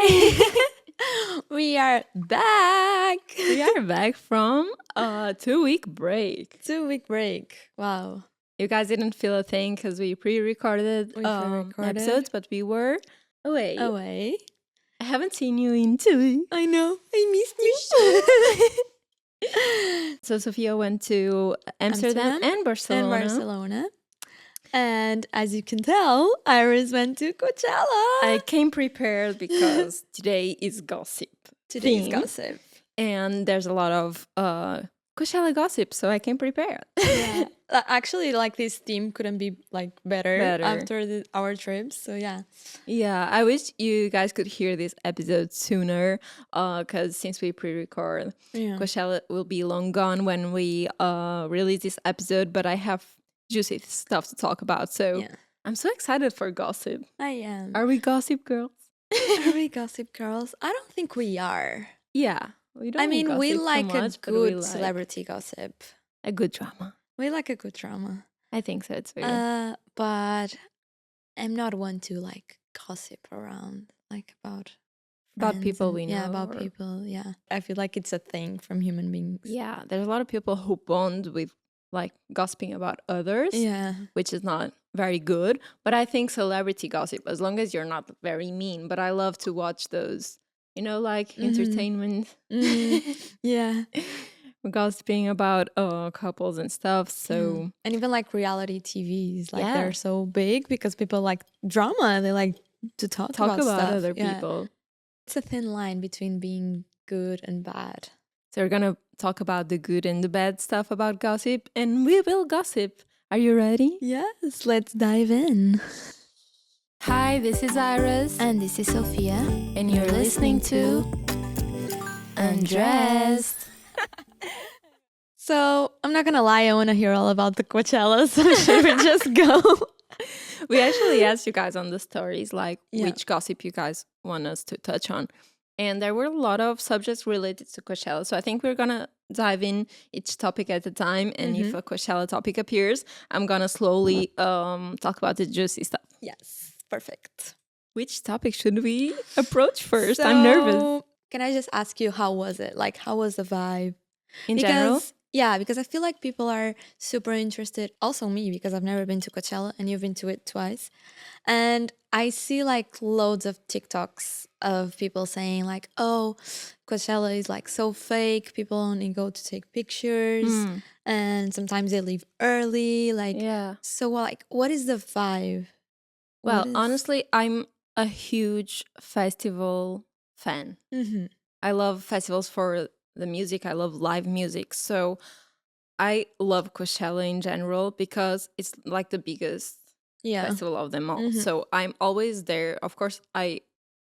Hi! We are back! We are back from a 2-week break. 2-week break. Wow. You guys didn't feel a thing because we pre-recorded episodes, but we were away. I haven't seen you in 2 weeks. I know. I missed you. So Sophia went to Amsterdam and Barcelona. And as you can tell, Iris went to Coachella. I came prepared because today is gossip. Today's gossip. And there's a lot of Coachella gossip, so I came prepared. Yeah. Actually, like, this theme couldn't be like better. After our trips. So yeah. Yeah, I wish you guys could hear this episode sooner, because since we pre-record, Coachella will be long gone when we release this episode. But I have juicy stuff to talk about, so I'm so excited for gossip. I am. Are we gossip girls? Are we gossip girls? I don't think we are. Yeah, we don't. I mean, we like so much, a good celebrity gossip. A good drama. We like a good drama. I think so too. But I'm not one to like gossip around, like about people we know. Yeah, about people. Yeah, I feel like it's a thing from human beings. Yeah, there's a lot of people who bond with like gossiping about others. Yeah, which is not very good. But I think celebrity gossip, as long as you're not very mean. But I love to watch those, like entertainment. Yeah. Gossiping about couples and stuff. So and even like reality TVs, like they're so big because people like drama. They like to talk about stuff. Other people. It's a thin line between being good and bad. So we're gonna talk about the good and the bad stuff about gossip, and we will gossip. Are you ready? Yes, let's dive in. Hi, this is Iris. And this is Sophia. And you're listening to Undressed. So, I'm not gonna lie, I want to hear all about the Coachella, so should we just go? We actually asked you guys on the stories, like, which gossip you guys want us to touch on. And there were a lot of subjects related to Coachella. So I think we're gonna dive in each topic at a time. And if a Coachella topic appears, I'm gonna slowly talk about the juicy stuff. Yes, perfect. Which topic should we approach first? I'm nervous. Can I just ask you, how was it? Like, how was the vibe? In general? Yeah, because I feel like people are super interested. Also me, because I've never been to Coachella and you've been to it twice. And I see like loads of TikToks of people saying like, oh, Coachella is like so fake. People only go to take pictures and sometimes they leave early. Like, so like, what is the vibe? Well, honestly, I'm a huge festival fan. I love festivals for the music. I love live music. So I love Coachella in general because it's like the biggest festival of them all. So I'm always there. Of course, I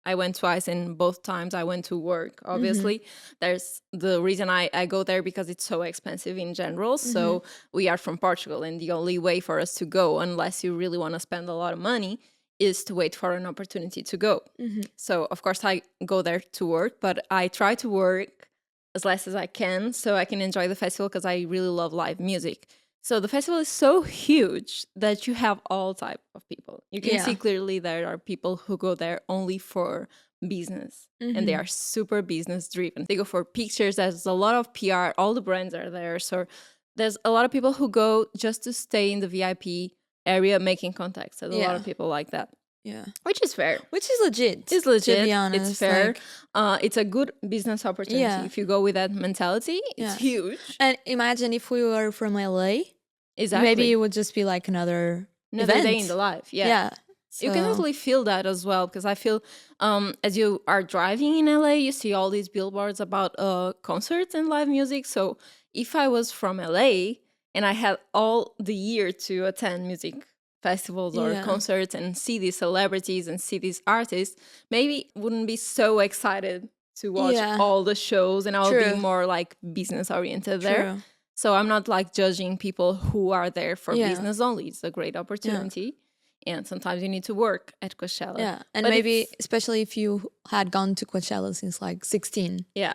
went twice, and both times I went to work, obviously. There's the reason I go there because it's so expensive in general. So we are from Portugal, and the only way for us to go, unless you really want to spend a lot of money, is to wait for an opportunity to go. So of course I go there to work, but I try to work as less as I can so I can enjoy the festival because I really love live music. So the festival is so huge that you have all type of people. You can see clearly there are people who go there only for business, and they are super business driven. They go for pictures. There's a lot of PR. All the brands are there. So there's a lot of people who go just to stay in the VIP area making contacts. There's a lot of people like that. Yeah. Which is fair. Which is legit. It's legit. To be honest. It's fair. It's a good business opportunity. If you go with that mentality, it's huge. And imagine if we were from LA. Exactly. Maybe it would just be like another event. Day in the life. Yeah. So. You can totally feel that as well, because I feel as you are driving in LA, you see all these billboards about concerts and live music. So if I was from LA and I had all the year to attend music festivals or concerts and see these celebrities and see these artists, maybe wouldn't be so excited to watch all the shows, and I'll be more like business oriented there. So I'm not like judging people who are there for business only. It's a great opportunity. And sometimes you need to work at Coachella. Yeah, and but maybe especially if you had gone to Coachella since like 16. Yeah.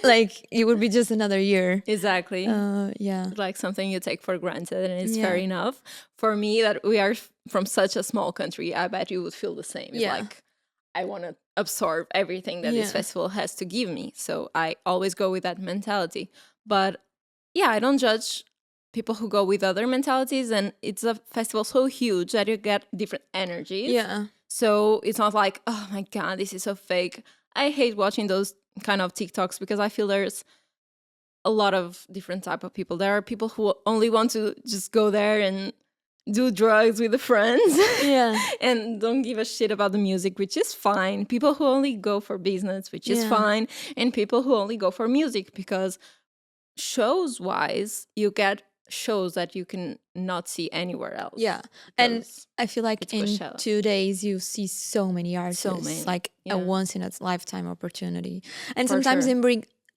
Like it would be just another year. Exactly. Like something you take for granted, and it's fair enough. For me, that we are from such a small country, I bet you would feel the same. It's like I want to absorb everything that this festival has to give me. So I always go with that mentality. But yeah, I don't judge people who go with other mentalities, and it's a festival so huge that you get different energies. Yeah. So it's not like, oh my God, this is so fake. I hate watching those kind of TikToks because I feel there's a lot of different type of people. There are people who only want to just go there and do drugs with the friends. Yeah. And don't give a shit about the music, which is fine. People who only go for business, which is fine. And people who only go for music, because shows wise, you get shows that you can not see anywhere else. Yeah. And I feel like in Coachella. 2 days you see so many artists. So many. Like Yeah. a once in a lifetime opportunity. And For sometimes sure.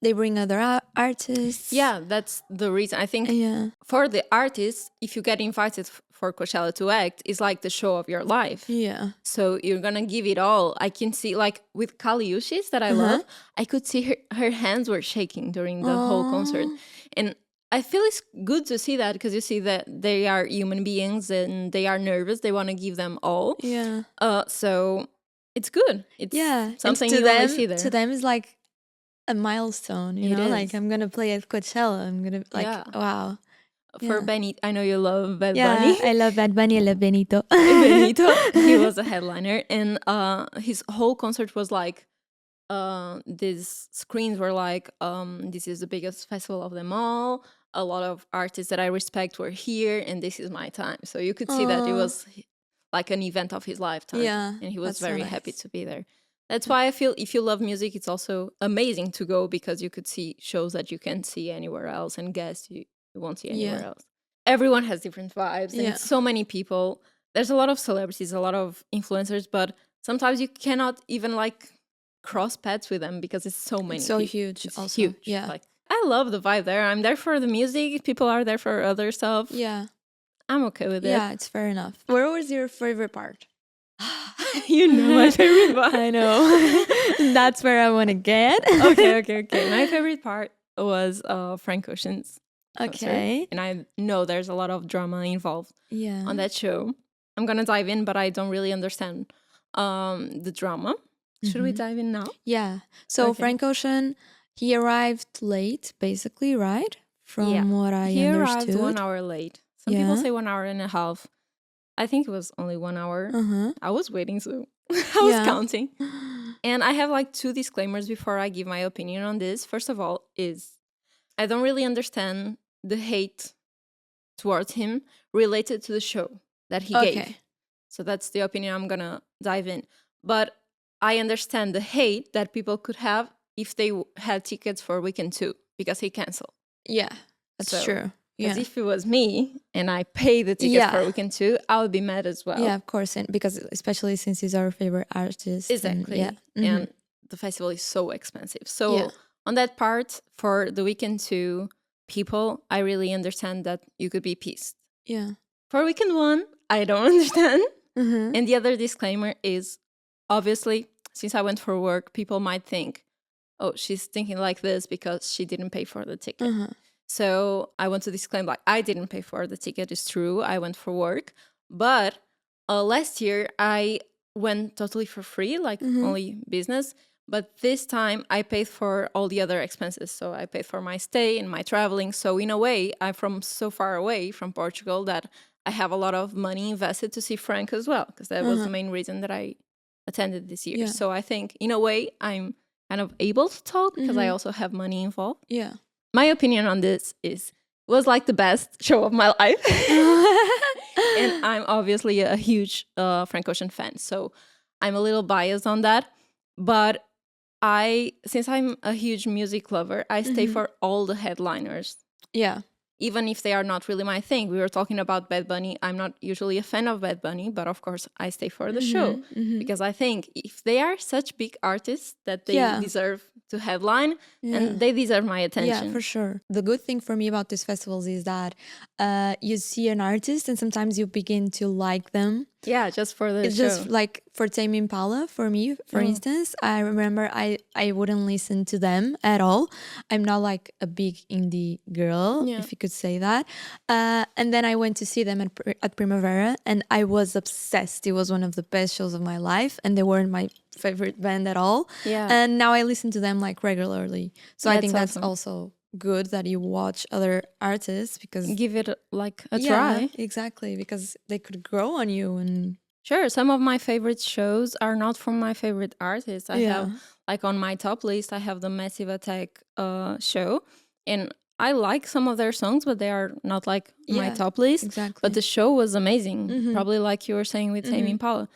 they bring other artists. Yeah, that's the reason. I think Yeah. for the artists, if you get invited for Coachella to act, it's like the show of your life. Yeah. So you're gonna give it all. I can see, like with Kaliushis that I love, I could see her hands were shaking during the whole concert. And I feel it's good to see that, because you see that they are human beings and they are nervous. They want to give them all. Yeah. So it's good. It's something and you only see there. To them is like a milestone, you know? Like, I'm gonna play at Coachella. I'm gonna wow. For Benny, I know you love Bad Yeah, Bunny. I love Bad Bunny. I love Benito. Benito, he was a headliner, and his whole concert was like, these screens were like, this is the biggest festival of them all. A lot of artists that I respect were here, and this is my time. So you could see that it was like an event of his lifetime. Yeah, and he was very happy nice. to be there. That's why I feel if you love music, it's also amazing to go, because you could see shows that you can't see anywhere else, and guests you won't see anywhere else. Everyone has different vibes, and it's so many people. There's a lot of celebrities, a lot of influencers, but sometimes you cannot even like cross paths with them because it's so many. It's so people. huge. It's also. huge. Yeah. Like, I love the vibe there. I'm there for the music. People are there for other stuff. Yeah. I'm okay with it. Yeah, it's fair enough. Where was your favorite part? You know my favorite part. I know. That's where I want to get. Okay. My favorite part was Frank Ocean's concert. Okay. And I know there's a lot of drama involved on Yeah. that show. I'm going to dive in, but I don't really understand the drama. Should we dive in now? Yeah. So Okay. Frank Ocean, he arrived late, basically, right? From what I He understood. arrived 1 hour late. Some people say 1 hour and a half. I think it was only 1 hour. I was waiting, so I was counting. And I have like 2 disclaimers before I give my opinion on this. First of all, is I don't really understand the hate towards him related to the show that he gave. So that's the opinion I'm gonna dive in. But I understand the hate that people could have if they had tickets for weekend 2, because he canceled. Yeah, that's So, true. Because Yeah. if it was me and I pay the tickets for weekend 2, I would be mad as well. Yeah, of course. And because especially since he's our favorite artist. Exactly. And, And the festival is so expensive. So on that part, for the weekend 2 people, I really understand that you could be pissed. Yeah. For weekend 1, I don't understand. Mm-hmm. And the other disclaimer is, obviously, since I went for work, people might think, oh, she's thinking like this because she didn't pay for the ticket. So I want to disclaim, like, I didn't pay for the ticket. It's true. I went for work. But last year, I went totally for free, like only business. But this time, I paid for all the other expenses. So I paid for my stay and my traveling. So in a way, I'm from so far away from Portugal that I have a lot of money invested to see Frank as well, because that was the main reason that I attended this year. Yeah. So I think, in a way, I'm kind of able to talk because I also have money involved. Yeah. My opinion on this is, it was like the best show of my life. And I'm obviously a huge Frank Ocean fan, so I'm a little biased on that. But since I'm a huge music lover, I stay for all the headliners. Yeah. Even if they are not really my thing. We were talking about Bad Bunny. I'm not usually a fan of Bad Bunny, but of course I stay for the show. Because I think if they are such big artists that they deserve to headline, and they deserve my attention. Yeah, for sure. The good thing for me about these festivals is that you see an artist and sometimes you begin to like them Yeah, just for the It's just show. like for Tame Impala, for me, for Oh. instance, I remember I wouldn't listen to them at all. I'm not like a big indie girl, Yeah. if you could say that. And then I went to see them at Primavera, and I was obsessed. It was one of the best shows of my life, and they weren't my favorite band at all. Yeah. And now I listen to them like regularly. So I That's think that's awesome. also good that you watch other artists because Give it like a yeah, try. exactly, because they could grow on you and Sure, some of my favorite shows are not from my favorite artists. I have, yeah. like, on my top list, I have the Massive Attack show, and I like some of their songs, but they are not like my Yeah, top list. But exactly. the show was amazing, Mm-hmm. probably like you were saying with Tame Mm-hmm. Impala.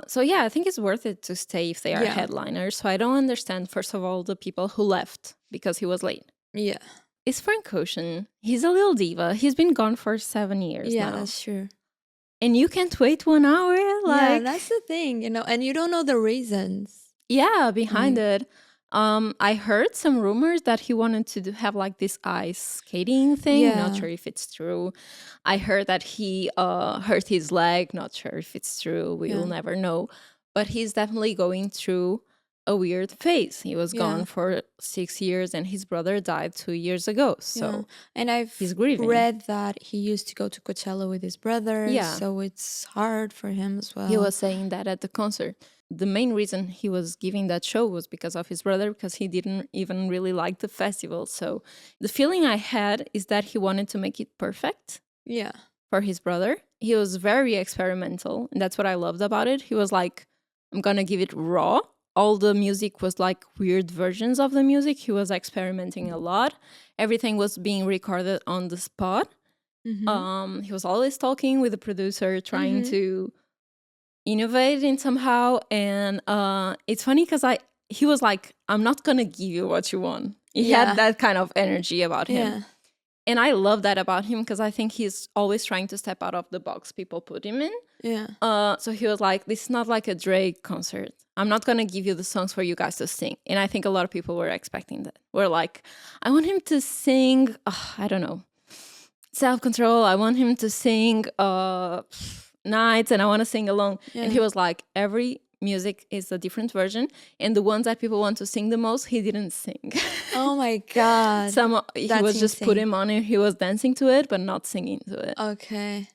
So yeah, I think it's worth it to stay if they are Yeah. headliners. So I don't understand, first of all, the people who left because he was late. Yeah. It's Frank Ocean. He's a little diva. He's been gone for 7 years Yeah, now. that's true. And you can't wait 1 hour? Yeah, Like, that's the thing, and you don't know the reasons. yeah, behind Like, it. I heard some rumors that he wanted to have like this ice skating thing. Not yeah. sure if it's true. I heard that he hurt his leg. Not sure if it's true. We will Yeah. never know. But he's definitely going through a weird phase. He was Yeah. gone for 6 years, and his brother died 2 years ago. Yeah. So And I've he's grieving. read that he used to go to Coachella with his brother, Yeah. so it's hard for him as well. He was saying that at the concert. The main reason he was giving that show was because of his brother, because he didn't even really like the festival. So the feeling I had is that he wanted to make it perfect Yeah. for his brother. He was very experimental, and that's what I loved about it. He was like, I'm gonna give it raw. All the music was like weird versions of the music. He was experimenting a lot. Everything was being recorded on the spot. Mm-hmm. He was always talking with the producer, trying Mm-hmm. to innovate in somehow. And it's funny because he was like, I'm not gonna give you what you want. He Yeah. had that kind of energy about him. Yeah. And I love that about him because I think he's always trying to step out of the box people put him in. Yeah. So he was like, this is not like a Drake concert. I'm not gonna give you the songs for you guys to sing. And I think a lot of people were expecting that. We're like, I want him to sing, I don't know, Self-Control. I want him to sing Nights, and I want to sing along. Yeah. And he was like, every music is a different version, and the ones that people want to sing the most, he didn't sing. Oh my god. He That's was just put insane. him on and he was dancing to it, but not singing to it. Okay.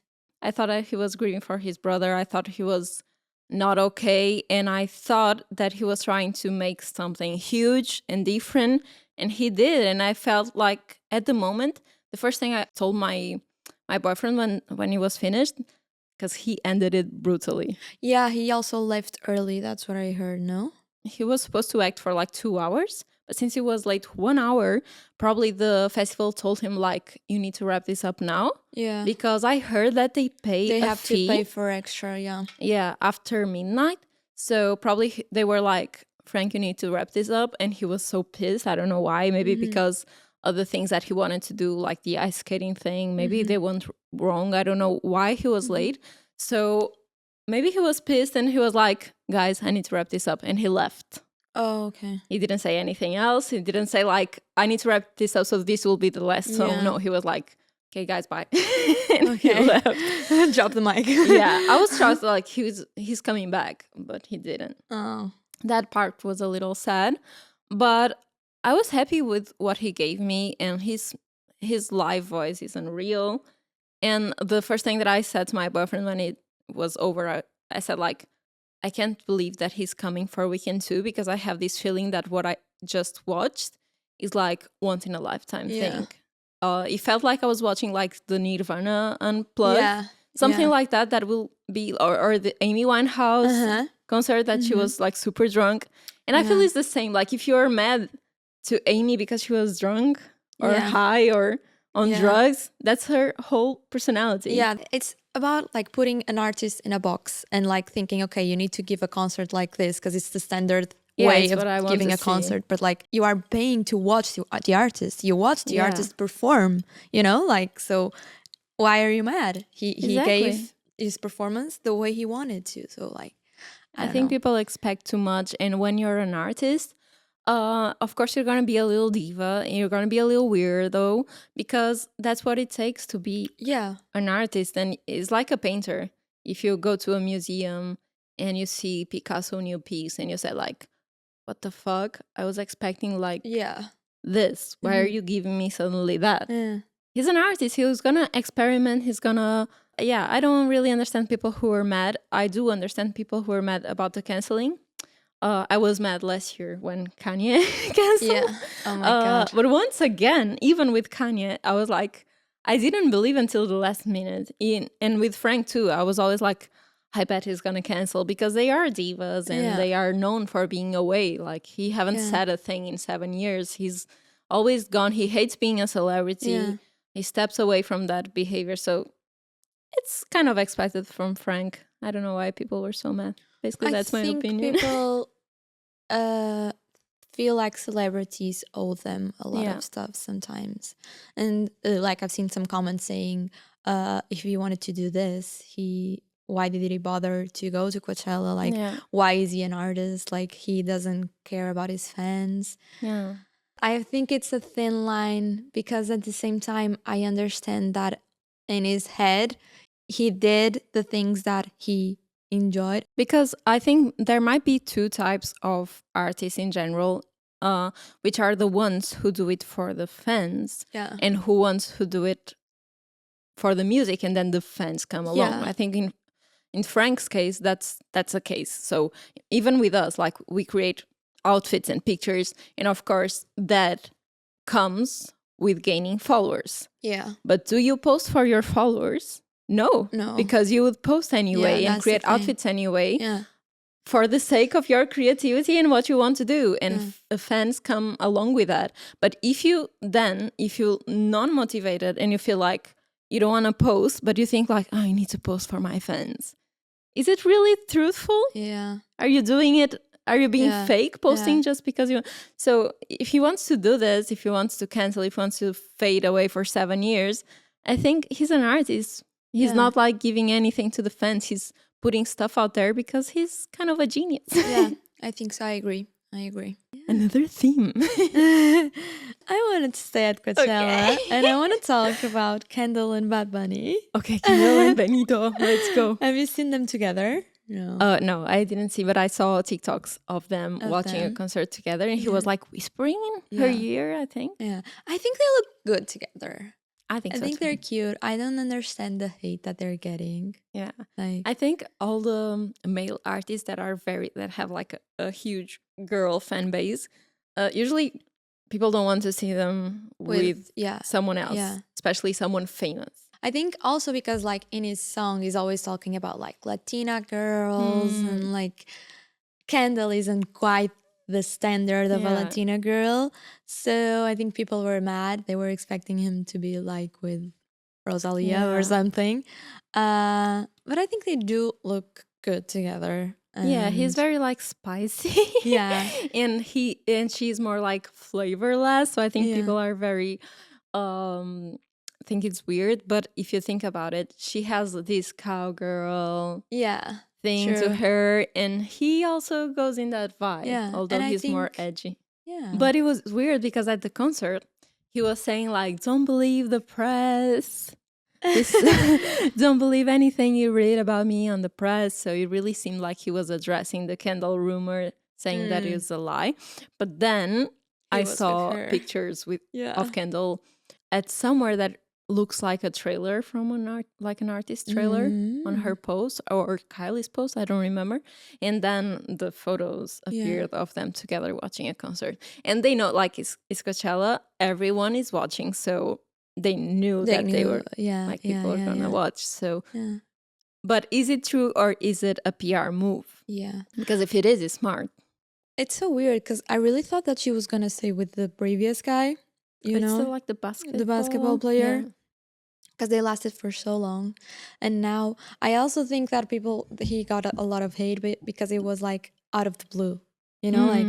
I thought that he was grieving for his brother. I thought he was not okay, and I thought that he was trying to make something huge and different, and he did. And I felt like at the moment, the first thing I told my boyfriend when he was finished, because he ended it brutally. Yeah, he also left early. That's what I heard, no? He was supposed to act for like 2 hours, but since he was late 1 hour, probably the festival told him like, you need to wrap this up now. Yeah. Because I heard that they pay They a have fee. to pay for extra, yeah. Yeah, after midnight. So probably they were like, Frank, you need to wrap this up. And he was so pissed. I don't know why. Maybe because of the things that he wanted to do, like the ice skating thing. Maybe they went wrong. I don't know why he was late. So maybe he was pissed and he was like, guys, I need to wrap this up. And he left. Oh, okay. He didn't say anything else. He didn't say like, I need to wrap this up so this will be the last song. Yeah. No, he was like, okay, guys, bye. And he Okay. left. Drop the mic. Yeah, I was shocked like he's coming back, but he didn't. Oh. That part was a little sad, but I was happy with what he gave me, and his live voice is unreal. And the first thing that I said to my boyfriend when it was over, I said like, I can't believe that he's coming for weekend 2, because I have this feeling that what I just watched is like once in a lifetime Yeah. thing. It felt like I was watching like the Nirvana Unplugged, Yeah. something Yeah. like that. That will be, or the Amy Winehouse Uh-huh. concert that she was like super drunk. And I feel Yeah. it's the same. Like if you're mad to Amy because she was drunk or Yeah. high or on Yeah. drugs, that's her whole personality. Yeah, it's about like putting an artist in a box and like thinking, okay, you need to give a concert like this because it's the standard Yeah, way it's of what I want giving to a see. concert. But like you are paying to watch the artist. You watch the Yeah. artist perform, like, so why are you mad? He Exactly. gave his performance the way he wanted to. So like, I don't think know. people expect too much. And when you're an artist, of course you're gonna be a little diva and you're gonna be a little weirdo, because that's what it takes to be Yeah. an artist. And it's like a painter. if you go to a museum and you see Picasso new piece and you say like, what the fuck? I was expecting like this. Why are you giving me suddenly that? Yeah. He's an artist. He was gonna experiment. He's gonna, yeah, I don't really understand people who are mad. I do understand people who are mad about the canceling. I was mad last year when Kanye canceled. Yeah. Oh my God. But once again, even with Kanye, I was like, I didn't believe until the last minute. And with Frank too, I was always like, I bet he's gonna cancel because they are divas and they are known for being away. Like he haven't said a thing in 7 years. He's always gone. He hates being a celebrity. Yeah. He steps away from that behavior. So it's kind of expected from Frank. I don't know why people were so mad. Basically, that's my opinion. People feel like celebrities owe them a lot of stuff sometimes. And like I've seen some comments saying, if he wanted to do this, why did he bother to go to Coachella? Like, why is he an artist? Like, he doesn't care about his fans. Yeah. I think it's a thin line because at the same time, I understand that in his head, he did the things that he enjoyed. Because I think there might be two types of artists in general, which are the ones who do it for the fans and who do it for the music, and then the fans come along. I think in Frank's case, that's a case. So even with us, like we create outfits and pictures, and of course that comes with gaining followers. Yeah. But do you post for your followers? No. Because you would post anyway and create outfits anyway for the sake of your creativity and what you want to do. And the fans come along with that. But if you non-motivated and you feel like you don't want to post, but you think like, oh, I need to post for my fans. Is it really truthful? Yeah. Are you doing it? Are you being fake posting just because you... So if he wants to do this, if he wants to cancel, if he wants to fade away for 7 years, I think he's an artist. He's not like giving anything to the fans. He's putting stuff out there because he's kind of a genius. Yeah, I think so. I agree. Another theme. I wanted to stay at Coachella and I want to talk about Kendall and Bad Bunny. Okay, Kendall and Benito. Let's go. Have you seen them together? No. No, I didn't see, but I saw TikToks of them watching a concert together, and he was like whispering in her ear, I think. Yeah, I think they look good together. I think they're cute. I don't understand the hate that they're getting. Yeah, like I think all the male artists that have like a huge girl fan base, usually people don't want to see them with someone else, especially someone famous. I think also because like in his song, he's always talking about like Latina girls and like Kendall isn't quite the standard of a Latina girl. So I think people were mad. They were expecting him to be like with Rosalia or something. But I think they do look good together. Yeah, he's very like spicy. Yeah. and she's more like flavorless. So I think people are very think it's weird, but if you think about it, she has this cowgirl thing to her, and he also goes in that vibe, although he's more edgy. Yeah. But it was weird because at the concert, he was saying like, don't believe the press. Don't believe anything you read about me on the press. So it really seemed like he was addressing the Kendall rumor, saying that it was a lie. But then I saw pictures of Kendall at somewhere that looks like a trailer from an artist trailer on her post or Kylie's post, I don't remember. And then the photos appeared of them together watching a concert. And they know like it's Coachella, everyone is watching, so they knew they were people are gonna watch. So but is it true or is it a PR move? Yeah. Because if it is, it's smart. It's so weird because I really thought that she was gonna stay with the previous guy. You know, still like the basketball player, because they lasted for so long. And now I also think that he got a lot of hate because it was like out of the blue, you know, like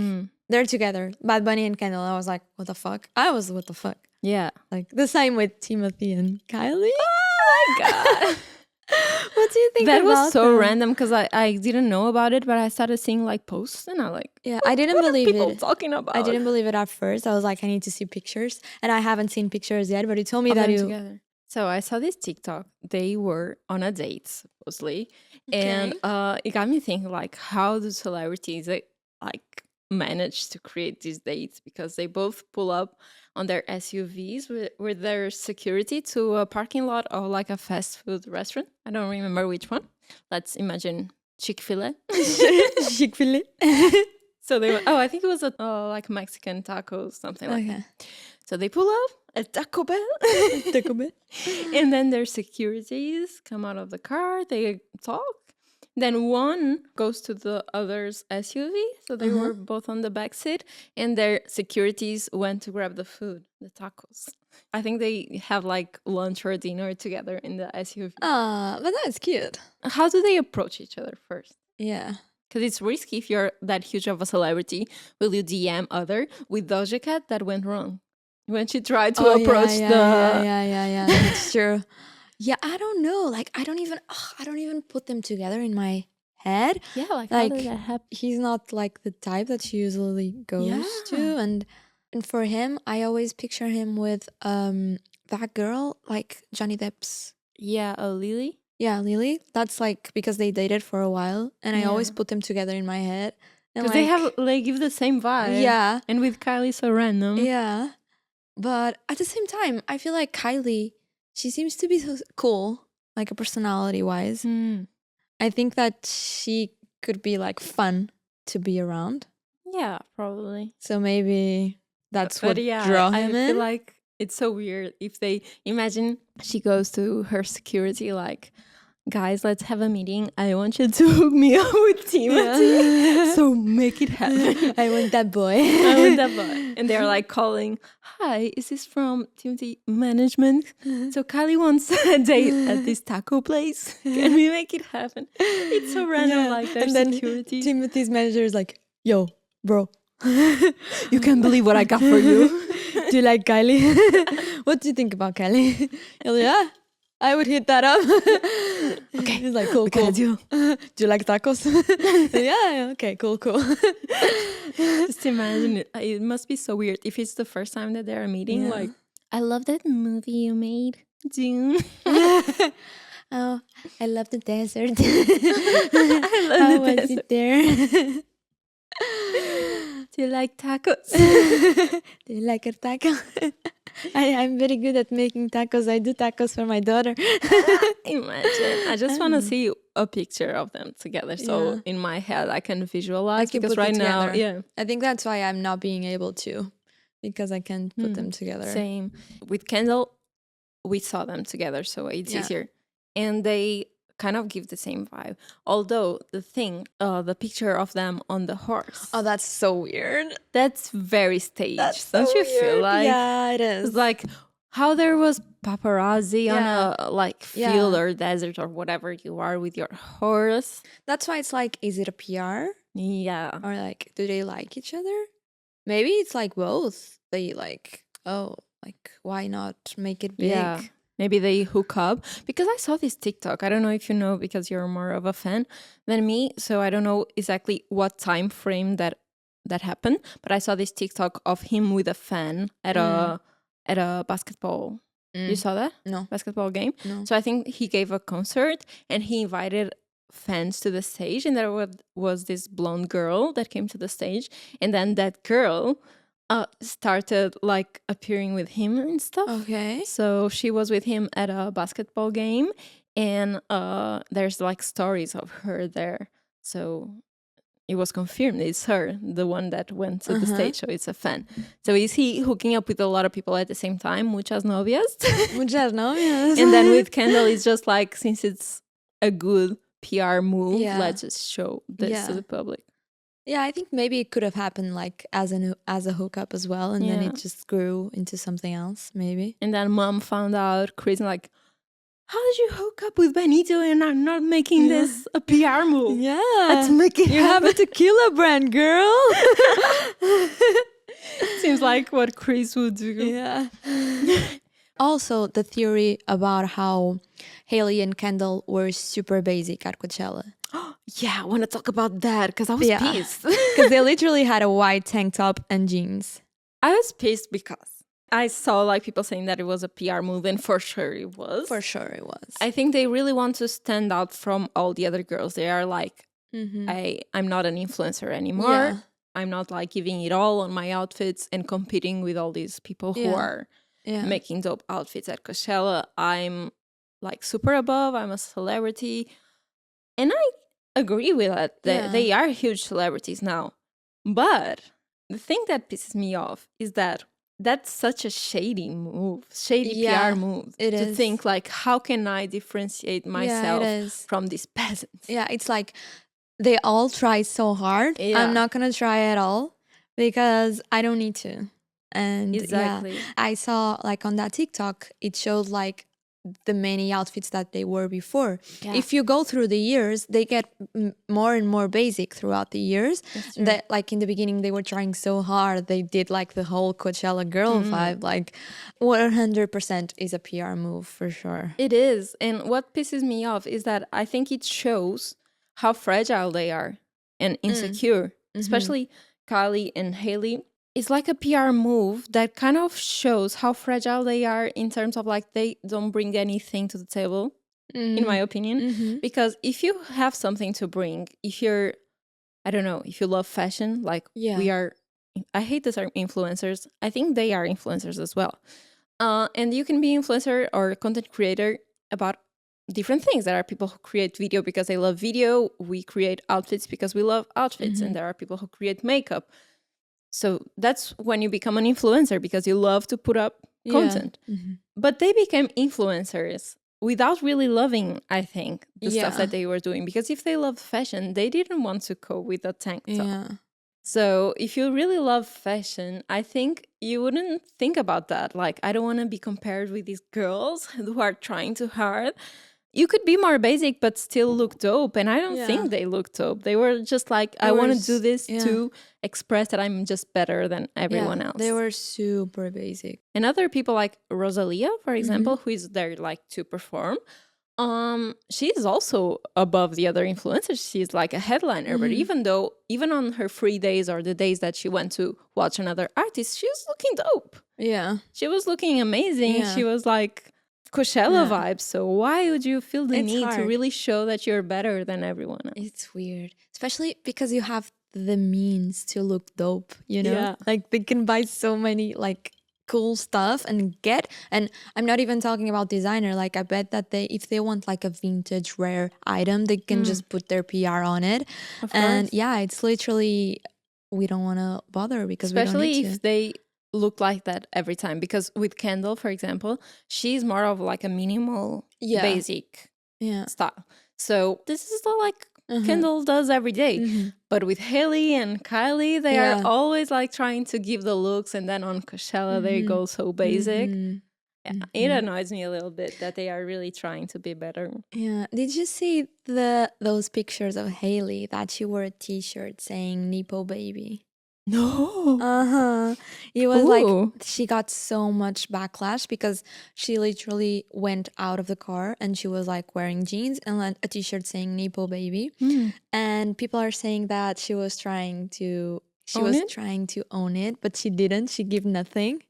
they're together, Bad Bunny and Kendall. I was like, what the fuck? What the fuck? Yeah, like the same with Timothy and Kylie. Oh my god. What do you think that about was so them? random because I didn't know about it, but I started seeing like posts and I like I didn't believe people it. Talking about I didn't believe it at first. I was like, I need to see pictures, and I haven't seen pictures yet. But you told me that together. So I saw this TikTok. They were on a date supposedly, and Okay. it got me thinking like, how do celebrities like manage to create these dates? Because they both pull up on their SUVs with their security to a parking lot of like a fast food restaurant. I don't remember which one. Let's imagine Chick-fil-A. Chick-fil-A. So they were, oh, I think it was a like Mexican tacos, something like that. Okay. So they pull up at Taco Bell. Taco Bell. And then their securities come out of the car, they talk. Then one goes to the other's SUV. So they were both on the back seat, and their securities went to grab the food, the tacos. I think they have like lunch or dinner together in the SUV. But that's cute. How do they approach each other first? Yeah. Because it's risky if you're that huge of a celebrity. Will you DM other? With Doja Cat, that went wrong. When she tried to approach yeah. That's true. Yeah, I don't know. Like, I don't even put them together in my head. Yeah, like how did Like, that happen? he's not like the type that she usually goes to, Yeah. and for him, I always picture him with that girl, like Johnny Depp's. Yeah, Lily. Yeah, Lily. That's like because they dated for a while, and I always Yeah. put them together in my head. And Because they give the same vibe. yeah, And with Kylie, so random. yeah. But at the same time, I feel like Kylie, she seems to be so cool, like a personality wise. Mm. I think that she could be like fun to be around. Yeah, probably. So maybe that's But what yeah, draw I him feel in. like it's so weird if they imagine she goes to her security like, guys, let's have a meeting. I want you to hook me up with Timothy. So make it happen. I want that boy. I want that boy. And they're like calling, hi, is this from Timothy Management? So Kylie wants a date at this taco place. Can we make it happen? It's so random, Yeah. like their And then security. Timothy's manager is like, yo, bro. You can't believe what I got for you. Do you like Kylie? What do you think about Kylie? You're like, yeah, I would hit that up. Okay. He's like, cool, cool. Do. Do you like tacos? Yeah, okay, cool. Just imagine it. It must be so weird if it's the first time that they're meeting. Yeah. Like, I love that movie you made, June. Oh, I love the desert. I love How the was desert. it there? Do you like tacos? Do you like a taco? I'm very good at making tacos. I do tacos for my daughter. Imagine. I just want to see a picture of them together. So Yeah. in my head, I can visualize. I can because put it right now, together. yeah. I think that's why I'm not being able to, because I can't put them together. Same. With Kendall, we saw them together, so it's Yeah. easier. And they kind of give the same vibe. Although the picture of them on the horse, Oh, that's so weird. that's very staged. That's Don't so you feel weird. like? Yeah, it is. It's like how there was paparazzi on Yeah. a like Yeah. field or desert or whatever you are with your horse. That's why it's like, is it a PR? Yeah. Or like, do they like each other? Maybe it's like both. They like, oh, like, why not make it big? Yeah. Maybe they hook up because I saw this TikTok. I don't know if you know because you're more of a fan than me, so I don't know exactly what time frame that happened. But I saw this TikTok of him with a fan at a basketball. You saw that? No. Basketball game. No. So I think he gave a concert and he invited fans to the stage, and there was this blonde girl that came to the stage, and then that girl started like appearing with him and stuff. Okay. So she was with him at a basketball game, and there's like stories of her there. So it was confirmed it's her, the one that went to the stage. So it's a fan. So is he hooking up with a lot of people at the same time? Muchas novias. Muchas novias. And then with Kendall, it's just like, since it's a good PR move, Yeah. let's just show this to Yeah. the public. Yeah, I think maybe it could have happened like as a hookup as well, and then Yeah. it just grew into something else, maybe. And then mom found out, Chris, like, how did you hook up with Benito and are not making this a PR move? Yeah, Let's make it you have happen. a tequila brand, girl. Seems like what Chris would do. Yeah. Also, the theory about how Haley and Kendall were super basic at Coachella. Yeah, I want to talk about that because I was Yeah. pissed. Because they literally had a white tank top and jeans. I was pissed because I saw like people saying that it was a PR move, and for sure it was. For sure it was. I think they really want to stand out from all the other girls. They are like, I'm not an influencer anymore. Yeah. I'm not like giving it all on my outfits and competing with all these people who are making dope outfits at Coachella. I'm like super above. I'm a celebrity. And I agree with that. They are huge celebrities now. But the thing that pisses me off is that that's such a shady move, shady PR move. It to is. think like, how can I differentiate myself from these peasants? Yeah, it's like they all try so hard. Yeah. I'm not gonna try at all because I don't need to. And Exactly. I saw like on that TikTok, it showed like the many outfits that they were before. Yeah. If you go through the years, they get more and more basic throughout the years. That like in the beginning they were trying so hard. They did like the whole Coachella girl vibe. Like 100% is a PR move for sure. It is. And what pisses me off is that I think it shows how fragile they are and insecure, especially Kylie and Hailey. It's like a PR move that kind of shows how fragile they are in terms of like they don't bring anything to the table, in my opinion. Because if you have something to bring, if you're, I don't know, if you love fashion, like we are, I hate the term influencers. I think they are influencers as well. And you can be influencer or content creator about different things. There are people who create video because they love video. We create outfits because we love outfits. And there are people who create makeup. So that's when you become an influencer because you love to put up content. But they became influencers without really loving, I think, the stuff that they were doing. Because if they loved fashion, they didn't want to go with a tank top. So if you really love fashion, I think you wouldn't think about that. Like, I don't want to be compared with these girls who are trying too hard. You could be more basic but still look dope. And I don't think they look dope. They were just like, I want to do this to express that I'm just better than everyone else. They were super basic. And other people like Rosalia, for example, who is there like to perform, she's also above the other influencers. She's like a headliner. But even on her free days or the days that she went to watch another artist, she was looking dope. Yeah. She was looking amazing. She was like Coachella vibes. So why would you feel the need to really show that you're better than everyone else? It's weird, especially because you have the means to look dope, you know? Like they can buy so many like cool stuff and I'm not even talking about designer. Like I bet that if they want like a vintage rare item, they can just put their PR on it. And it's literally, we don't want to bother because especially we don't need if they look like that every time. Because with Kendall, for example, she's more of like a minimal basic style. So this is the like Kendall does every day. But with Hailey and Kylie, they are always like trying to give the looks, and then on Coachella they go so basic. It annoys me a little bit that they are really trying to be better. Did you see those pictures of Hailey that she wore a t-shirt saying Nepo baby? No. It was like she got so much backlash because she literally went out of the car and she was like wearing jeans and a t-shirt saying Nepo baby. And people are saying that she was trying to own it, but she didn't. She gave nothing.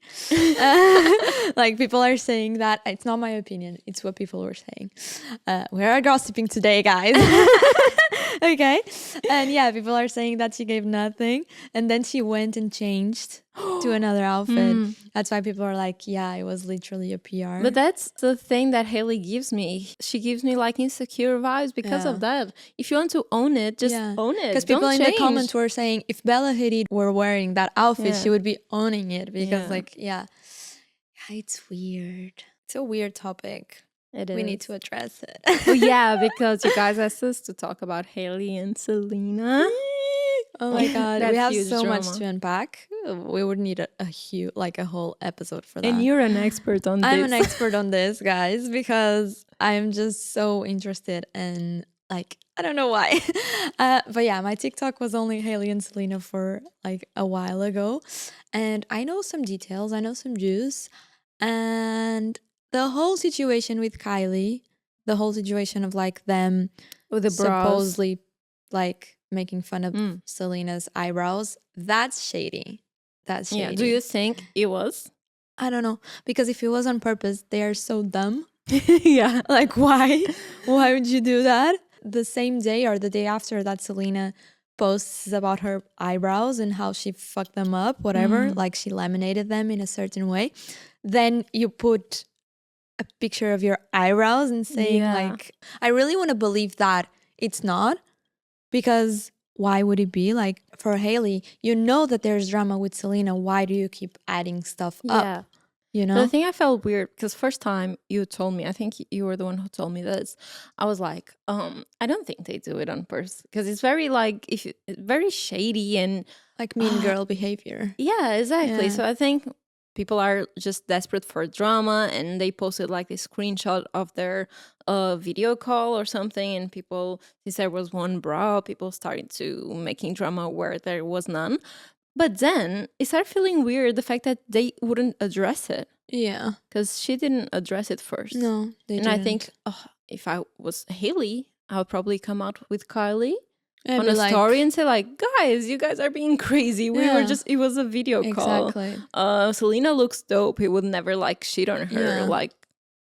Like people are saying that. It's not my opinion. It's what people were saying. We are gossiping today, guys. Okay. And people are saying that she gave nothing. And then she went and changed to another outfit. That's why people are like, it was literally a PR. But that's the thing that Hailey gives me. She gives me like insecure vibes because of that. If you want to own it, just own it. Because people in the comments were saying if Bella Hadid were wearing that outfit, she would be owning it. Because it's weird. It's a weird topic. We need to address it. Well, because you guys asked us to talk about Hailey and Selena. Oh my god, we have so much to unpack. We would need a whole episode for that. And you're an expert on this. I'm an expert on this, guys, because I'm just so interested in like, I don't know why. But my TikTok was only Hailey and Selena for like a while ago. And I know some details, I know some juice. And the whole situation with Kylie, the whole situation of like them with the supposedly like making fun of Selena's eyebrows, that's shady. That's shady. Do you think it was? I don't know, because if it was on purpose, they are so dumb. Yeah. Like, why? Why would you do that? The same day or the day after that, Selena posts about her eyebrows and how she fucked them up, whatever, like she laminated them in a certain way. Then you put a picture of your eyebrows and saying, like, I really want to believe that it's not, because why would it be? Like, for Hailey, you know that there's drama with Selena. Why do you keep adding stuff up? You But know? the thing I felt weird because first time you told me, I think you were the one who told me this. I was like, I don't think they do it on purpose because it's very like very shady and Like mean girl behavior. yeah, exactly. Yeah. So I think people are just desperate for drama and they posted like this screenshot of their video call or something, and people, since there was one bra, people started to making drama where there was none. But then it started feeling weird the fact that they wouldn't address it. Yeah. Because she didn't address it first. No, they and didn't. I think if I was Hailey, I would probably come out with Kylie and on a story and say like, guys, you guys are being crazy. We were just, it was a video call. Exactly. Selena looks dope. He would never like shit on her. Yeah. Like,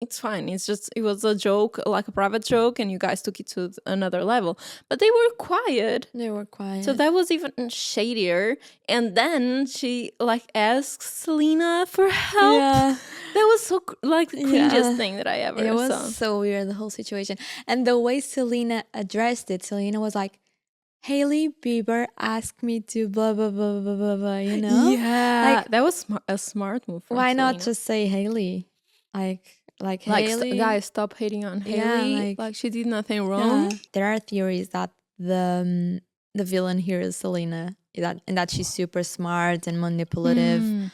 it's fine. It's just, it was a joke, like a private joke, and you guys took it to another level. But they were quiet. They were quiet. So that was even shadier. And then she like asks Selena for help. Yeah. That was so like the cringiest thing that I ever saw. It was so weird, the whole situation. And the way Selena addressed it, Selena was like, Hailey Bieber asked me to blah, blah, blah, blah, blah, blah, you know? Yeah. Like, that was a smart move from why Selena. not just say Hailey? Like Hailey. Guys, stop hating on Hailey. Like she did nothing wrong. Yeah. There are theories that the villain here is Selena, and that she's super smart and manipulative.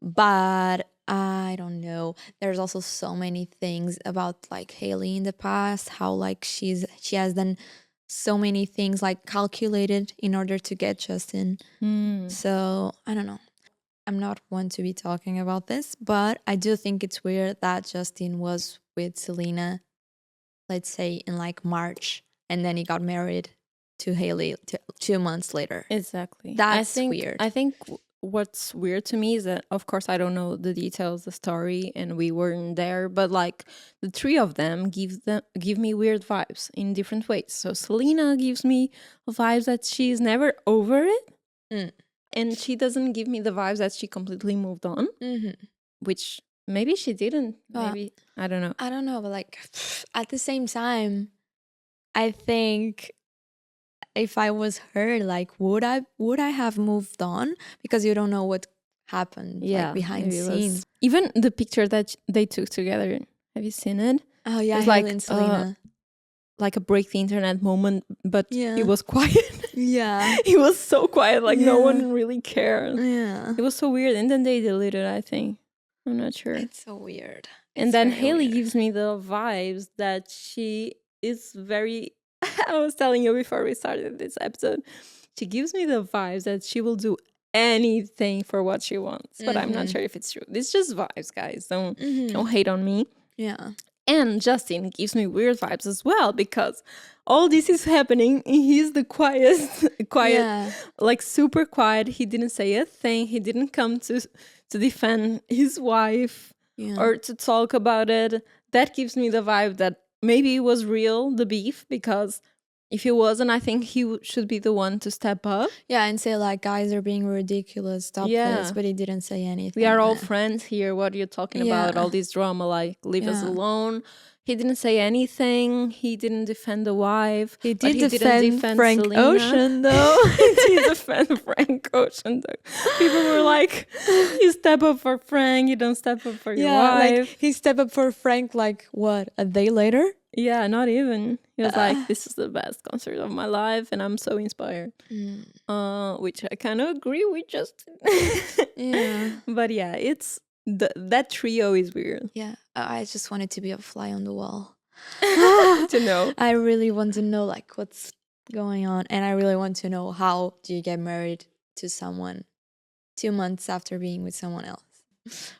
But I don't know. There's also so many things about like Hailey in the past, how like she has done so many things like calculated in order to get Justin. So I don't know. I'm not one to be talking about this, but I do think it's weird that Justin was with Selena, let's say in like March, and then he got married to Hailey 2 months later. Exactly. That's weird. I think what's weird to me is that, of course, I don't know the details, the story, and we weren't there, but like the three of them give me weird vibes in different ways. So Selena gives me vibes that she's never over it. And she doesn't give me the vibes that she completely moved on, which maybe she didn't. Maybe, I don't know. I don't know, but like at the same time, I think if I was her, like would I have moved on? Because you don't know what happened like behind the scenes. Even the picture that they took together. Have you seen it? Oh yeah, it's like Selena. Like a break the internet moment, but it was quiet. Yeah. It was so quiet, like no one really cared. Yeah. It was so weird. And then they deleted, I think. I'm not sure. It's so weird. And then Hailey gives me the vibes that she is very I was telling you before we started this episode. She gives me the vibes that she will do anything for what she wants. But I'm not sure if it's true. It's just vibes, guys. Don't hate on me. Yeah. And Justin gives me weird vibes as well, because all this is happening and he's the quiet, like super quiet. He didn't say a thing. He didn't come to defend his wife or to talk about it. That gives me the vibe that maybe it was real, the beef, because if he wasn't, I think he should be the one to step up. Yeah, and say like, guys are being ridiculous, stop this. But he didn't say anything. We are all friends here. What are you talking about? All this drama, like, leave us alone. He didn't say anything. He didn't defend the wife. He didn't defend Frank Selena. Ocean, though. He did defend Frank Ocean, though. People were like, you step up for Frank, you don't step up for your wife. Like, he stepped up for Frank, like, what, a day later? Yeah, not even. He was like, this is the best concert of my life and I'm so inspired. Which I kind of agree with Justin. But yeah, it's that trio is weird. Yeah, I just wanted to be a fly on the wall. To know. I really want to know like what's going on, and I really want to know how do you get married to someone 2 months after being with someone else.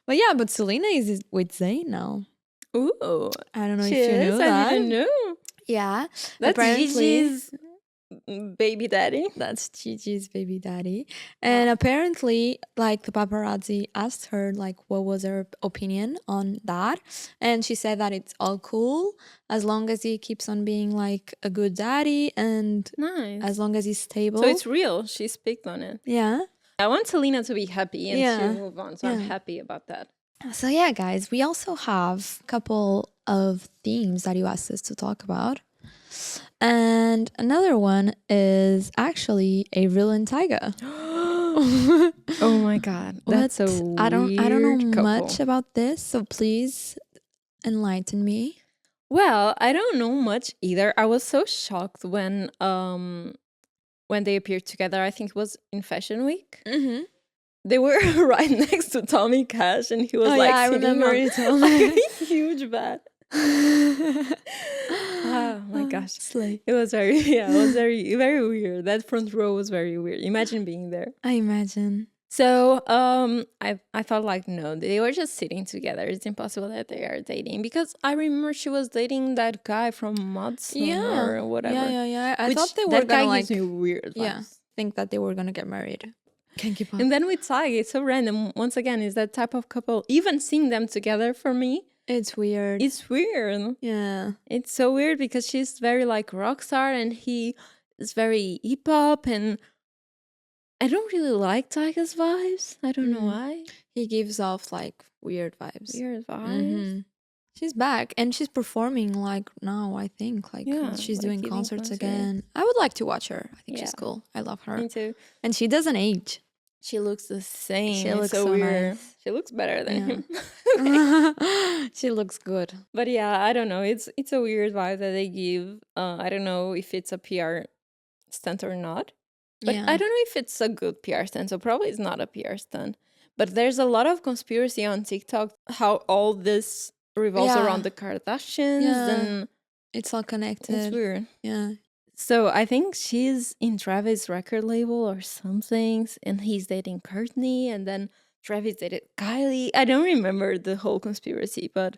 But yeah, but Selena is with Zayn now. Ooh, I don't know if you knew that. I didn't know. Yeah, that's Gigi's baby daddy. That's Gigi's baby daddy. And apparently, like, the paparazzi asked her, like, what was her opinion on that. And she said that it's all cool as long as he keeps on being, like, a good daddy and Nice. as long as he's stable. So it's real. She speaks on it. Yeah. I want Selena to be happy and Yeah. to move on. So I'm happy about that. So yeah, guys, we also have a couple of themes that you asked us to talk about. And another one is actually Avril and Tyga. Oh my god, that's a weird I don't know couple. much about this, so please enlighten me. Well, I don't know much either. I was so shocked when they appeared together. I think it was in Fashion Week. Mm-hmm. They were right next to Tommy Cash, and he was like, I sitting remember on you told like me. a huge bed. Oh my gosh, Slay. it was very it was very very weird. That front row was very weird. Imagine being there. I imagine. So I thought like, no, they were just sitting together. It's impossible that they are dating, because I remember she was dating that guy from Mudson or whatever. Yeah. I Which thought they were that guy gonna, gives me weird vibes. Yeah, think that they were gonna get married. Can't keep up. And then with Tyga, it's so random. Once again, is that type of couple. Even seeing them together for me, It's weird. it's weird. Yeah. It's so weird because she's very like rock star and he is very hip hop, and I don't really like Tyga's vibes. I don't know why. He gives off like weird vibes. Weird vibes. She's back and she's performing like now, I think. Like, she's like doing giving concerts concerts. again. I would like to watch her. I think she's Yeah. cool. I love her. Me too. And she doesn't age. She looks the same. She It's looks so so weird. nice. She looks better than him. She looks good. But yeah, I don't know. It's a weird vibe that they give. I don't know if it's a PR stunt or not. But I don't know if it's a good PR stunt. So probably it's not a PR stunt. But there's a lot of conspiracy on TikTok how all this revolves around the Kardashians, and it's all connected. it's weird. Yeah. So I think she's in Travis' record label or something, and he's dating Courtney, and then Travis dated Kylie. I don't remember the whole conspiracy, but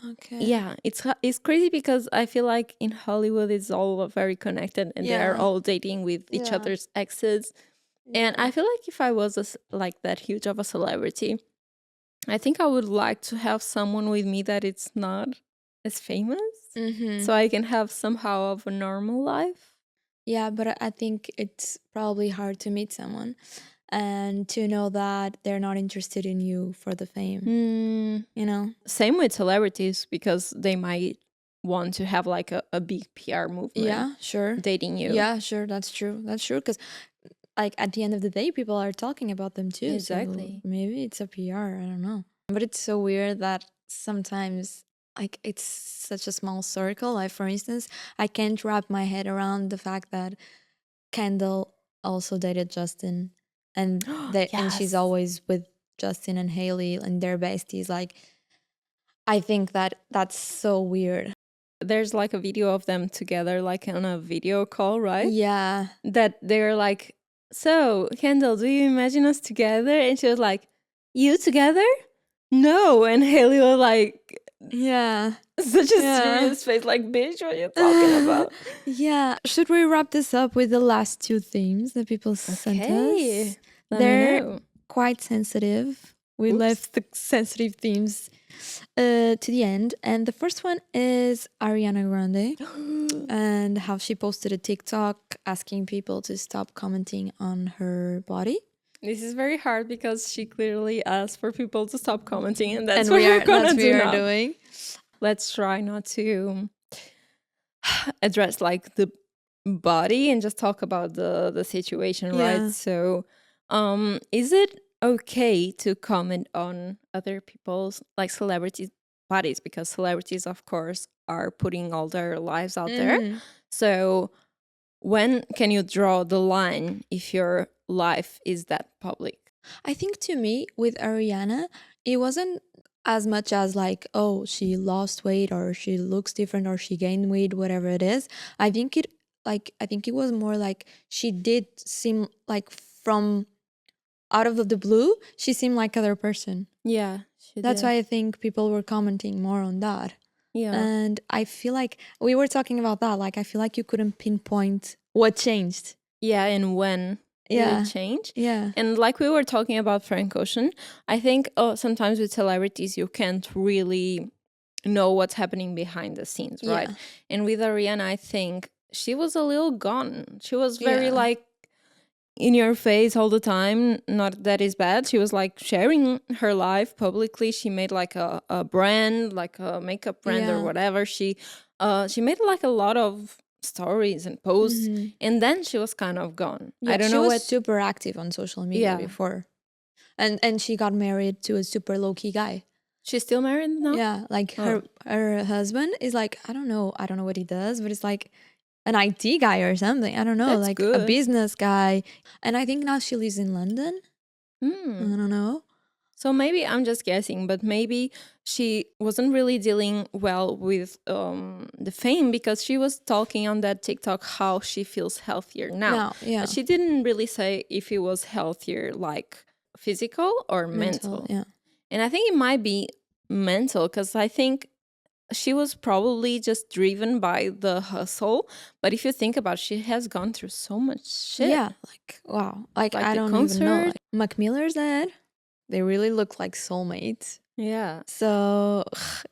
Okay. yeah, it's crazy because I feel like in Hollywood it's all very connected, and they are all dating with each other's exes. And I feel like if I was like that huge of a celebrity, I think I would like to have someone with me that it's not as famous, so I can have somehow of a normal life. Yeah, but I think it's probably hard to meet someone and to know that they're not interested in you for the fame. You know? Same with celebrities, because they might want to have like a big PR movement. Yeah, sure. Dating you. Yeah, sure. That's true. That's true. Because, like, at the end of the day, people are talking about them too. Exactly. So maybe it's a PR. I don't know. But it's so weird that sometimes, like, it's such a small circle. Like, for instance, I can't wrap my head around the fact that Kendall also dated Justin, and and she's always with Justin and Haley, and they're besties. Like, I think that that's so weird. There's like a video of them together, like on a video call, right? Yeah. That they're like, so Kendall, do you imagine us together? And she was like, you together? No. And Haley was like, yeah, such a serious face, like, bitch, what are you talking about? Yeah. Should we wrap this up with the last two themes that people sent us? They're quite sensitive. We left the sensitive themes to the end. And the first one is Ariana Grande and how she posted a TikTok asking people to stop commenting on her body. This is very hard because she clearly asked for people to stop commenting, and that's what we're gonna do now. Doing. Let's try not to address like the body and just talk about the situation, right? So, is it okay to comment on other people's, like, celebrities' bodies? Because celebrities, of course, are putting all their lives out there. So, when can you draw the line if your life is that public? I think to me, with Ariana, it wasn't as much as like, oh, she lost weight or she looks different or she gained weight, whatever it is. I think it was more like she did seem like, from out of the blue, she seemed like other person. Yeah, That's why I think people were commenting more on that. Yeah. And I feel like we were talking about that. Like, I feel like you couldn't pinpoint what changed. Yeah, and when did Yeah. it change? Yeah. And like we were talking about Frank Ocean, I think sometimes with celebrities you can't really know what's happening behind the scenes, right? Yeah. And with Ariana, I think she was a little gone. She was very Yeah. like in your face all the time. Not that is bad. She was like sharing her life publicly. She made like a brand, like a makeup brand or Yeah. whatever. She made like a lot of stories and posts, and then she was kind of gone. Yeah, I don't she know was what. super active on social media Yeah, before. And she got married to a super low-key guy. she's still married now. Yeah, like Oh, her husband is like, I don't know what he does, but it's like an IT guy or something. I don't know, that's like a good. business guy. And I think now she lives in London. I Hmm. don't know. So maybe I'm just guessing, but maybe she wasn't really dealing well with the fame because she was talking on that TikTok how she feels healthier now. Now, yeah, But she didn't really say if it was healthier, like physical or mental, mental. yeah. And I think it might be mental because I think she was probably just driven by the hustle. But if you think about it, she has gone through so much shit. Yeah, like wow. Like Like I the don't even know. concert. Like Mac Miller's dead. They really look like soulmates. Yeah. So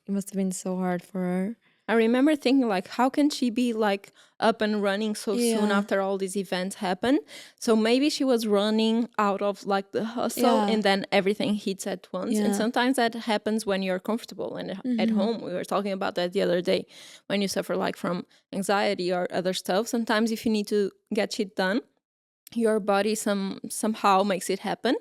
it must have been so hard for her. I remember thinking like, how can she be like up and running so soon Yeah. after all these events happen? So maybe she was running out of like the hustle, Yeah. and then everything hits at once. And Yeah. sometimes that happens when you're comfortable and at home. We were talking about that the other day. When you suffer like from anxiety or other stuff, sometimes if you need to get shit done, your body somehow makes it happen,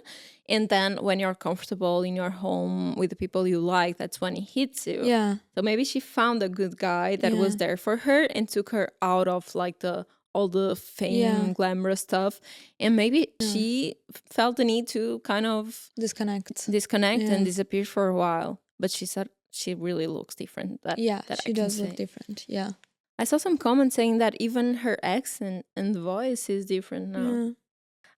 and then when you're comfortable in your home with the people you like, that's when it hits you. Yeah. So maybe she found a good guy that was there for her and took her out of like the all the fame, glamorous stuff, and maybe she felt the need to kind of disconnect and disappear for a while. But she said she really looks different. That she I can does say. look different. Yeah. I saw some comments saying that even her accent and voice is different now. Yeah.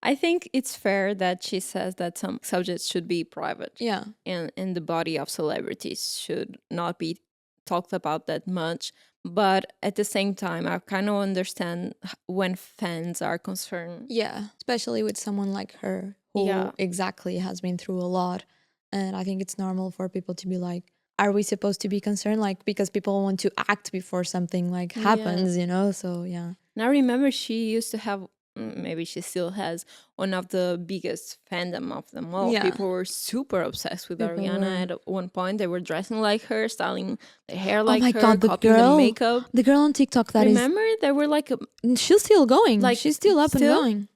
I think it's fair that she says that some subjects should be private. Yeah. And the body of celebrities should not be talked about that much. But at the same time, I kind of understand when fans are concerned. Yeah. Especially with someone like her who exactly has been through a lot. And I think it's normal for people to be like, are we supposed to be concerned? Like, because people want to act before something like happens, you know? So, yeah. And I remember she used to have, maybe she still has, one of the biggest fandom of them all. Yeah. People were super obsessed with Ariana. At one point, they were dressing like her, styling their hair like her. Oh my God, the makeup. The girl on TikTok that remember, there were like she's still going. Like, she's still up and going.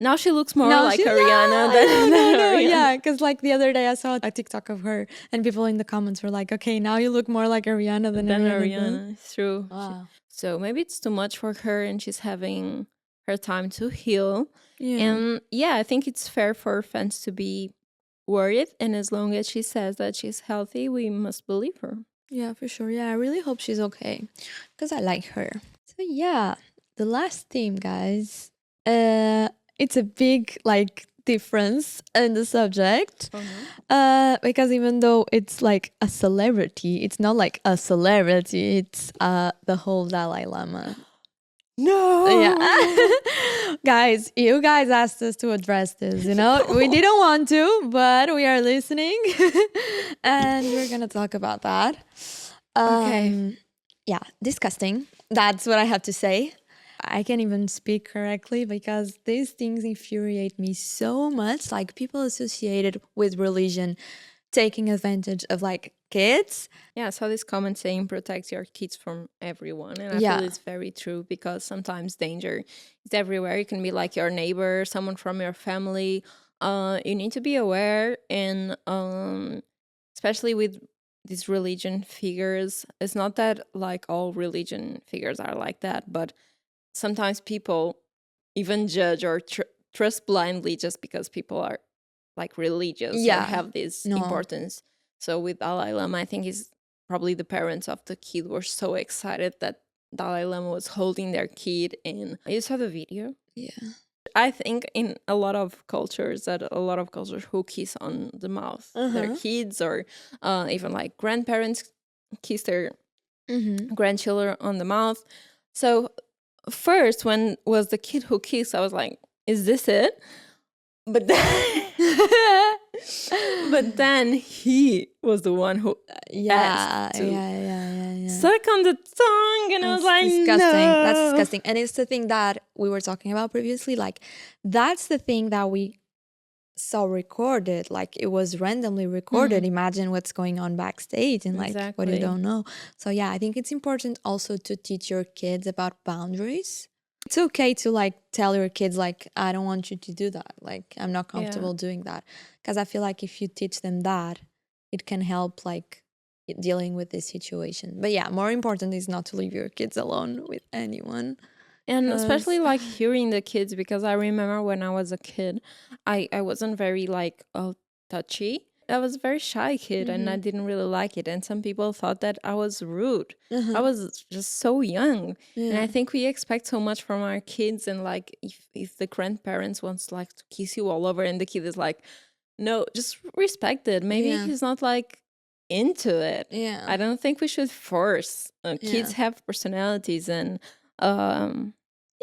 Now she looks more like Ariana than Ariana. Yeah, because like the other day I saw a TikTok of her and people in the comments were like, okay, now you look more like Ariana than Ariana. It's true. Wow. So maybe it's too much for her and she's having her time to heal. Yeah. And yeah, I think it's fair for fans to be worried. And as long as she says that she's healthy, we must believe her. Yeah, for sure. Yeah, I really hope she's okay because I like her. So yeah, the last theme, guys. It's a big like difference in the subject because even though it's like a celebrity, it's not like a celebrity. It's the whole Dalai Lama. No. Yeah. Guys, you guys asked us to address this, you know? We didn't want to, but we are listening. And we're going to talk about that. Okay. Yeah, disgusting. That's what I have to say. I can't even speak correctly because these things infuriate me so much. Like people associated with religion taking advantage of like kids. Yeah, I saw this comment saying protect your kids from everyone. And I feel it's very true because sometimes danger is everywhere. You can be like your neighbor, someone from your family. You need to be aware, and especially with these religion figures. It's not that like all religion figures are like that, but sometimes people even judge or trust blindly just because people are like religious or have this importance. So with Dalai Lama, I think he's probably the parents of the kid were so excited that Dalai Lama was holding their kid. And you saw the video? Yeah. I think in a lot of cultures who kiss on the mouth their kids, or even like grandparents kiss their grandchildren on the mouth. So first, when was the kid who kissed, I was like, is this it? But then, but then he was the one who asked to suck on the tongue, and I was like, disgusting. no. That's disgusting. And it's the thing that we were talking about previously. Like, that's the thing that we saw recorded. Like, it was randomly recorded. Imagine what's going on backstage and like what you don't know. So yeah, I think it's important also to teach your kids about boundaries. It's okay to like tell your kids like, I don't want you to do that. Like, I'm not comfortable doing that. Because I feel like if you teach them that, it can help like dealing with this situation. But yeah, more important is not to leave your kids alone with anyone. And especially like hearing the kids, because I remember when I was a kid, I wasn't very like touchy. I was a very shy kid and I didn't really like it. And some people thought that I was rude. I was just so young. And I think we expect so much from our kids. And like if the grandparents wants like to kiss you all over and the kid is like, no, just respect it. Maybe he's not like into it. Yeah. I don't think we should force. Kids have personalities and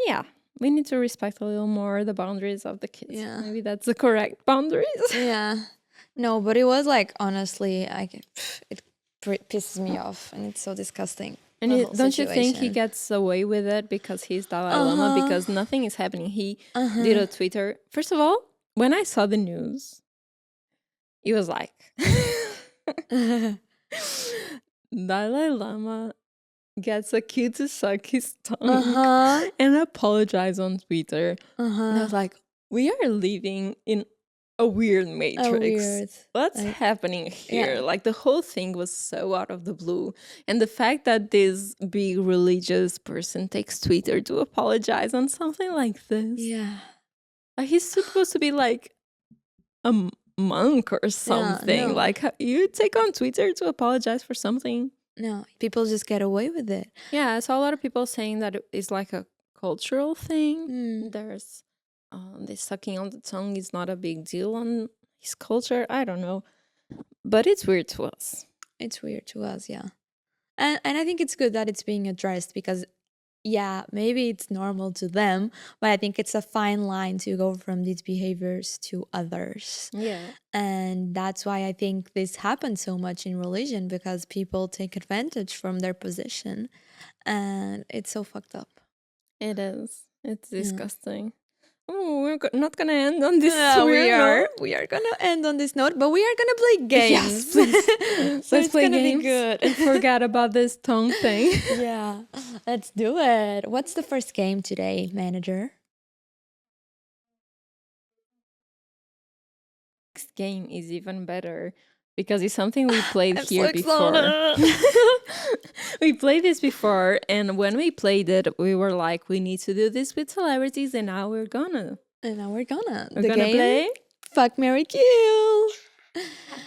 yeah, we need to respect a little more the boundaries of the kids. Yeah. Maybe that's the correct boundaries. Yeah. No, but it was like, honestly, it pisses me off and it's so disgusting. And don't you think he gets away with it because he's Dalai Lama? Because nothing is happening. He did a Twitter. First of all, when I saw the news, it was like Dalai Lama gets a kid to suck his tongue and apologize on Twitter. And I was like, we are living in a weird matrix. What's happening here? Yeah. Like the whole thing was so out of the blue. And the fact that this big religious person takes Twitter to apologize on something like this. Yeah. Like he's supposed to be like a monk or something. Yeah, no. Like you take on Twitter to apologize for something. No, people just get away with it. Yeah, I saw a lot of people saying that it's like a cultural thing. There's this sucking on the tongue is not a big deal on his culture. I don't know, but it's weird to us. It's weird to us, yeah. And I think it's good that it's being addressed because, yeah, maybe it's normal to them, but I think it's a fine line to go from these behaviors to others. Yeah. And that's why I think this happens so much in religion because people take advantage from their position and it's so fucked up. It is. It's disgusting. Oh, we're not gonna end on this. We are gonna end on this note, but we are gonna play games. Yes, please. So Let's it's play gonna games be good. and forget about this tongue thing. Yeah, let's do it. What's the first game today, manager? Next game is even better because it's something we played I'm here so before. We played this before, and when we played it, we were like, we need to do this with celebrities, and now we're gonna. We're gonna Game? Play? Fuck, Marry, Kill.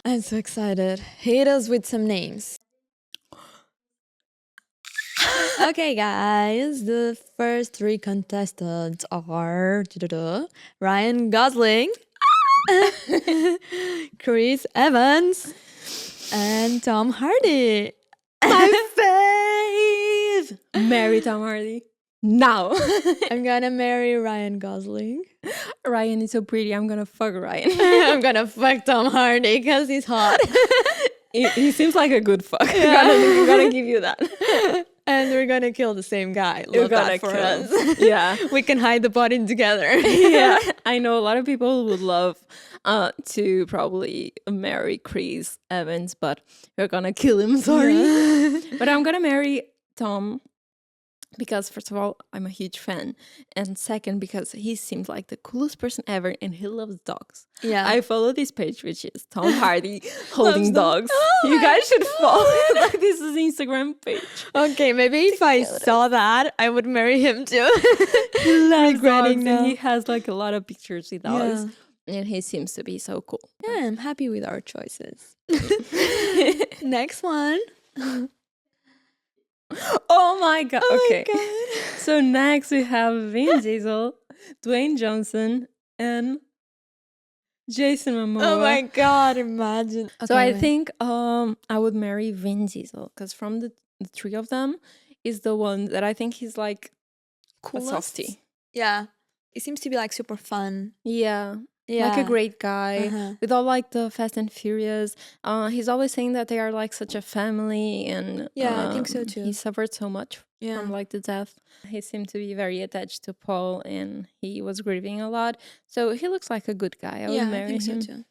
I'm so excited. Hit us with some names. Okay, guys, the first three contestants are Ryan Gosling, Chris Evans, and Tom Hardy. My fave! Marry Tom Hardy. Now. I'm gonna marry Ryan Gosling. Ryan is so pretty. I'm gonna fuck Ryan. I'm gonna fuck Tom Hardy because he's hot. He seems like a good fuck. I'm gonna give you that. And we're gonna kill the same guy. Love that for us. Yeah. We can hide the body together. Yeah. I know a lot of people would love to probably marry Chris Evans, but we're gonna kill him, sorry. Yeah. But I'm gonna marry Tom because first of all, I'm a huge fan. And second, because he seems like the coolest person ever and he loves dogs. Yeah. I follow this page, which is Tom Hardy holding dogs. You guys should follow it. Like, this is Instagram page. Okay, maybe if I saw that, I would marry him too. He loves dogs now. and he has like a lot of pictures with dogs. Yeah. And he seems to be so cool. Yeah, I'm happy with our choices. Next one. Oh my god. Okay. My god. So next we have Vin Diesel, Dwayne Johnson, and Jason Momoa. Oh my god, imagine. So I think I would marry Vin Diesel because from the the three of them, is the one that I think he's like a softie. Yeah. It seems to be like super fun. Yeah. Like a great guy with all like the Fast and Furious. He's always saying that they are like such a family, and I think so too. He suffered so much from like the death. He seemed to be very attached to Paul, and he was grieving a lot. So he looks like a good guy. I would marry him. So too.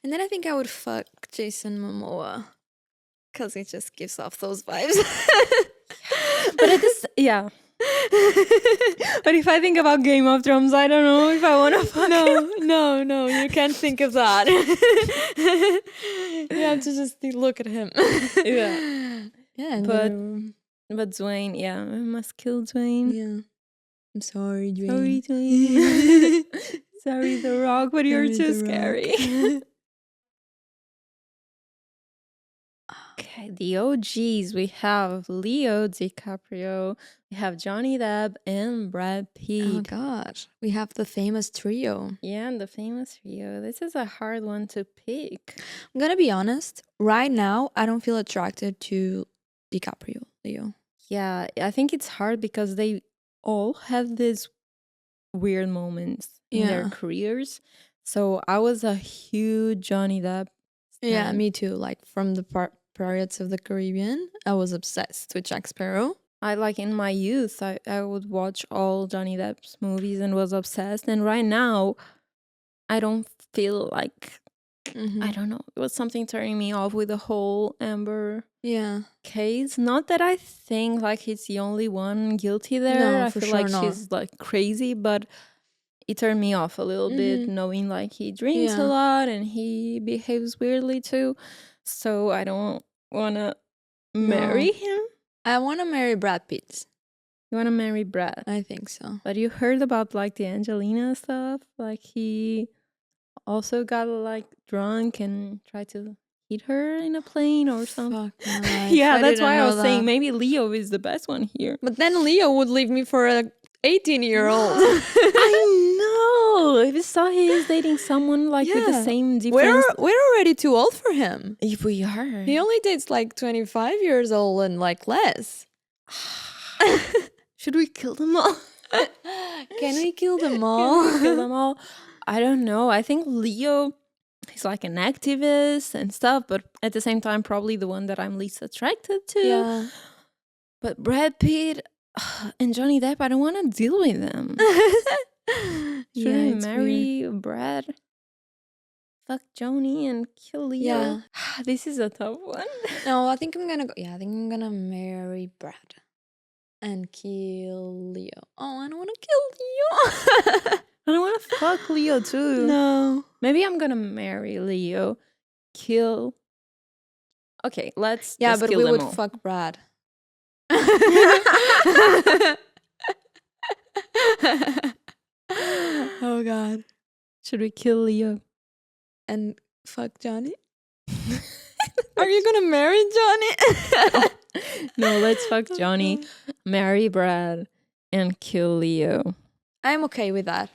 And then I think I would fuck Jason Momoa because he just gives off those vibes. But at this, yeah. But if I think about Game of Thrones, I don't know if I want to fuck him. No, you can't think of that. You have to just look at him. Yeah. But Dwayne, I must kill Dwayne. Yeah. I'm sorry, Dwayne. Sorry, Dwayne. Sorry, The Rock, but you're too scary. Okay, the OGs. We have Leo DiCaprio, we have Johnny Depp, and Brad Pitt. Oh God, we have the famous trio. Yeah, the famous trio. This is a hard one to pick. I'm gonna be honest. Right now, I don't feel attracted to DiCaprio, Leo. Yeah, I think it's hard because they all have these weird moments in their careers. So I was a huge Johnny Depp fan. Yeah, me too. Like from the Pirates of the Caribbean, I was obsessed with Jack Sparrow. I like in my youth, I would watch all Johnny Depp's movies and was obsessed. And right now, I don't feel like, I don't know, it was something turning me off with the whole Amber case. Not that I think like he's the only one guilty there. I feel like she's like crazy, but it turned me off a little bit, knowing like he drinks a lot and he behaves weirdly too. So I don't want to marry him. I want to marry Brad Pitt. You want to marry Brad? I think so. But you heard about like the Angelina stuff? Like he also got like drunk and tried to hit her in a plane or something. Yeah, that's why I was saying maybe Leo is the best one here. But then Leo would leave me for a 18-year-old. I know. If you saw he is dating someone like with the same difference. We're already too old for him. If we are. He only dates like 25 years old and like less. Should we kill them all? Can we kill them all? Can we kill them all? I don't know. I think Leo, he's like an activist and stuff, but at the same time, probably the one that I'm least attracted to. Yeah. But Brad Pitt and Johnny Depp, I don't want to deal with them. Should we marry Brad? Fuck Johnny and kill Leo? Yeah. This is a tough one. No, I think I'm gonna go. Yeah, I think I'm gonna marry Brad and kill Leo. Oh, I don't want to kill Leo. I don't want to fuck Leo too. No. Maybe I'm gonna marry Leo, kill. Okay, let's. Yeah, just but kill we them would all. fuck Brad. Oh God. Should we kill Leo and fuck Johnny? Are you gonna marry Johnny? No, let's fuck Johnny, marry Brad, and kill Leo. I'm okay with that.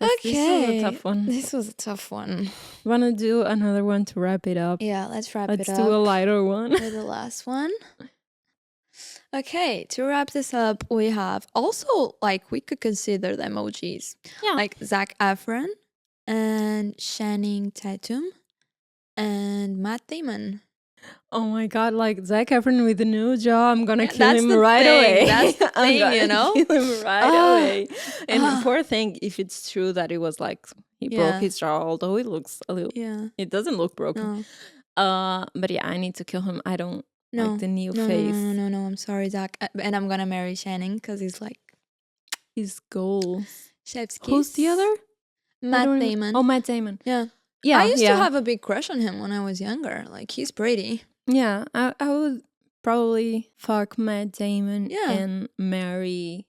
Okay. This was a tough one. This was a tough one. Wanna do another one to wrap it up? Yeah, let's wrap it up. Let's do a lighter one. For the last one. Okay, to wrap this up, we have also, like, we could consider them OGs. Yeah. Like Zac Efron and Channing Tatum and Matt Damon. Oh my God, like Zac Efron with a new job, I'm gonna kill him right away. That's the thing, I'm gonna kill him right away. And poor thing, if it's true that it was like, he broke his jaw, although it looks a little, it doesn't look broken. No. But yeah, I need to kill him. I don't like the new face. No, I'm sorry, Zach. And I'm gonna marry Channing because he's like his goals. Chef's kiss. Who's the other? Matt Damon. Oh, Matt Damon. Yeah. I used to have a big crush on him when I was younger. Like, he's pretty. Yeah, I would probably fuck Matt Damon and marry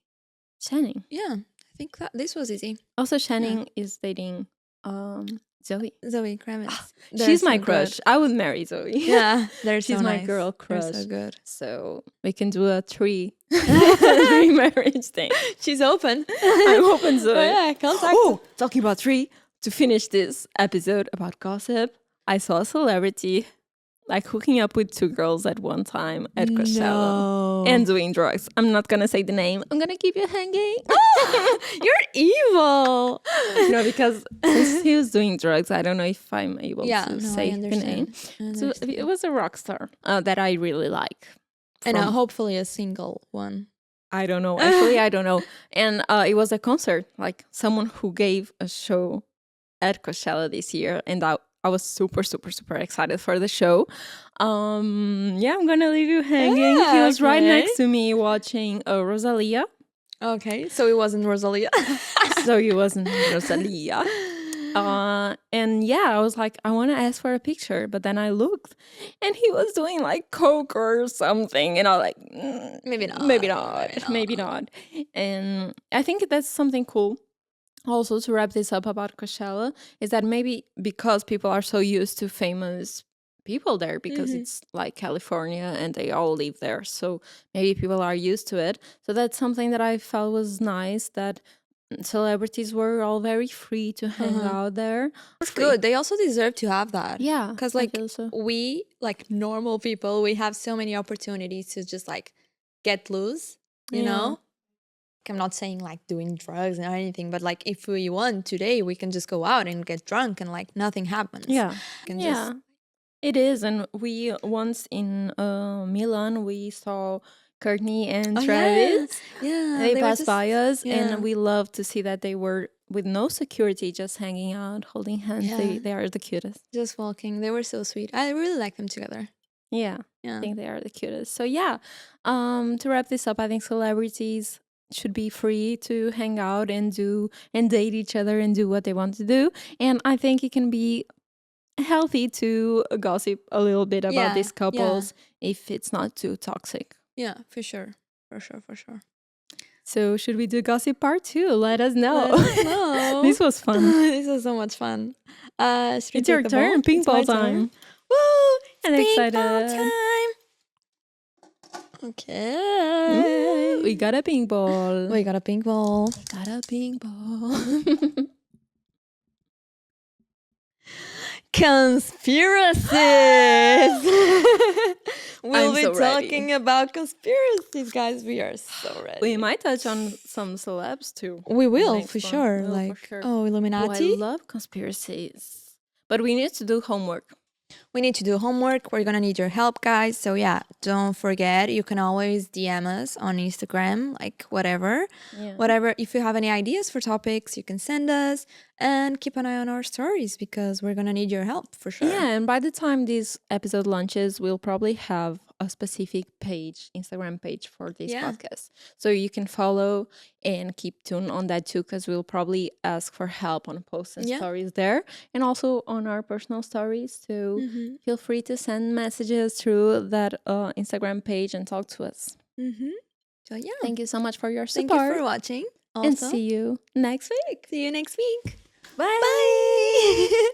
Channing. Yeah, I think that this was easy. Also, Channing is dating Zoe Kravitz. She's my crush. I would marry Zoe. Yeah, she's my girl crush. They're so good. So we can do a three marriage thing. She's open. I'm open, Zoe. Yeah, contact. Oh, talking about three. To finish this episode about gossip, I saw a celebrity like hooking up with 2 girls at one time at Coachella and doing drugs. I'm not gonna say the name. I'm gonna keep you hanging. You're evil. No, because since he was doing drugs, I don't know if I'm able to say I the name. So it was a rock star that I really like. And hopefully a single one. I don't know. Actually, I don't know. And it was a concert, like someone who gave a show at Coachella this year, and I was super, super, super excited for the show. Yeah, I'm gonna leave you hanging. He was right next to me watching Rosalia. Okay, so it wasn't Rosalia. So it wasn't Rosalia. And yeah, I was like, I want to ask for a picture, but then I looked, and he was doing like coke or something, and I was like, maybe not, maybe not. And I think that's something cool. Also, to wrap this up about Coachella, is that maybe because people are so used to famous people there, because it's like California and they all live there, so maybe people are used to it. So that's something that I felt was nice, that celebrities were all very free to hang out there. It's good. They also deserve to have that. Yeah, because like we, like normal people, we have so many opportunities to just like get loose, you know. I'm not saying like doing drugs or anything, but like if we want today, we can just go out and get drunk and like nothing happens. Yeah, just... it is. And we once in Milan, we saw Courtney and Travis. Yeah, they passed by us, and we love to see that they were with no security, just hanging out, holding hands. They are the cutest. Just walking. They were so sweet. I really like them together. Yeah, I think they are the cutest. So yeah, to wrap this up, I think celebrities should be free to hang out and date each other and do what they want to do. And I think it can be healthy to gossip a little bit about these couples if it's not too toxic. Yeah, for sure. So should we do gossip part 2? Let us know. Let us know. This was fun. This was so much fun. It's your turn. Ping pong time. Woo! I'm excited. Time. Okay. We got a ping ball. We got a ping ball. Conspiracies. We'll be talking about conspiracies, guys. We are so ready. We might touch on some celebs too. We will, for sure. Illuminati. I love conspiracies. But we need to do homework. We need to do homework. We're gonna need your help, guys. So yeah, don't forget, you can always DM us on Instagram, like whatever. If you have any ideas for topics, you can send us, and keep an eye on our stories because we're gonna need your help for sure. Yeah, and by the time this episode launches, we'll probably have a specific Instagram page for this podcast. So you can follow and keep tuned on that too, because we'll probably ask for help on posts and stories there, and also on our personal stories. So feel free to send messages through that Instagram page and talk to us. So yeah, thank you so much for your support. Thank you for watching. Also. And see you next week. Bye.